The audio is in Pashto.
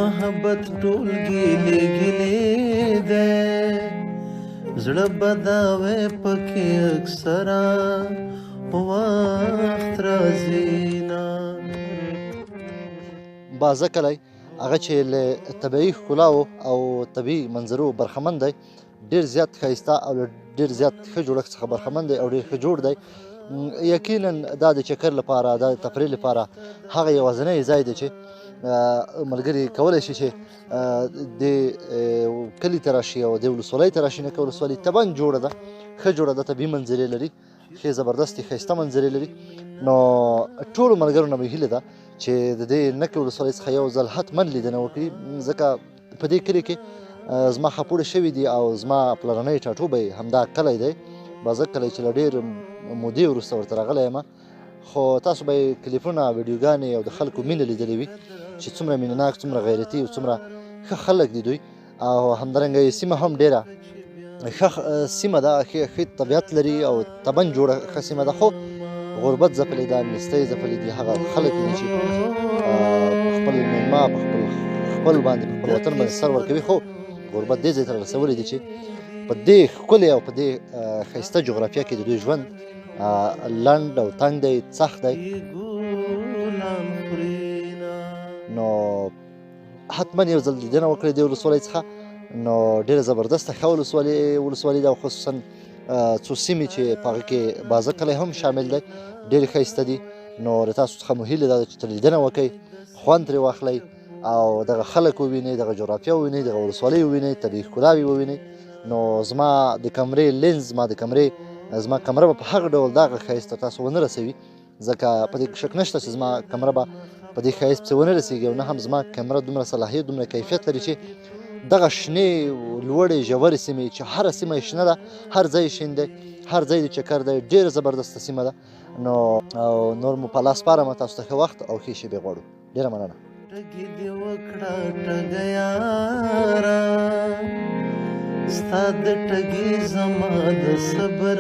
محبت ټول ګیلې ګیلې دی زړه بداوی پکې اکثره وخت راځي نه. بازه کلی هغه چې له طبیعي ښکلاو او طبیعي منظرو برخمن دی، ډېر زیات ښایسته او له ډېر زیات ښه جوړښت څخه برخمن دی او ډېر ښه جوړ دی. یقینا دا د چکر لپاره، دا د تفریح لپاره هغه یوازینی ځای دی چې ملګري کولی شي چې د کلي ته راشي او د ولسوالۍ ته راشي. نکه ولسوالي طبعا جوړه ده، ښه جوړه ده، طبیعي منظرې لري، ښې زبردستې ښایسته منظرې لري. نو ټولو ملګرو نه مې هیله ده چې د دې نکې ولسوالۍ څخه یو ځل حتما لیدنه وکړي، ځکه په دې کلي کې زما خاپوړې شوي دي او زما پلرنی ټاټوبی همدا کلی دی، بازک کلی چې له ډېر مودې وروسته ورته راغلی یم. خو تاسو به یې کلیپونه، ویډیوګانې او د خلکو مینه لیدلې وي چې څومره مینه ناک، څومره غیرتي او څومره ښه خلک دي دوی. او همدارنګه یې سیمه هم ډېره ښه سیمه ده، ښه طبیعت لري او طبعا جوړه ښه سیمه ده. خو غربت ځپلی ده، نیستۍ ځپلی دي هغه خلک دي چې په خپل میلمه، په خپل باندې، په خپل وطن باندې سر ورکوي. خو غربت دې ځای ته رسولی دي چې په دې ښکلې او په دې ښایسته جغرافیه کې د دوی ژوند لنډ او تنګ دی، سخت دی. نو حتما یو ځل لیدنه وکړئ دې ولسوالۍ څخه. نو ډېره زبردسته ښه ولسوالي ده، خصوصا څو سیمې چې په هغه کې بازه کلی هم شامل دی، ډېرې ښایسته دي. نو د تاسو څخه مو هیله دا ده چې ترې لیدنه وکئ، خوند ترې واخلئ او دغه خلک ووینئ، دغه جغرافیه ووینئ، دغه ولسوالۍ ووینئ، طبیعي ښکلاوې ووینئ. نو زما د کمرې لینز، زما کمره به په هغه ډول دغه ښایست ته تاسو ونه رسوي، ځکه په دې کې شک نشته چې زما کمره به په دې ښایست پسې ونه رسېږي، او نه هم زما کمره دومره صلاحیت، دومره کیفیت لري چې دغه شنې لوړې ژورې سیمې چې هره سیمه یې شنه ده، هر ځای یې شین دی، هر ځای د چکر دی، ډېره زبردسته سیمه ده. نو نور مو په لاس سپارم، تاسو ته ښه وخت او ښې شېبې غواړو. ډېره مننه. ټګي دې وکړه ټګه یاره، ستا د ټګي زما د صبر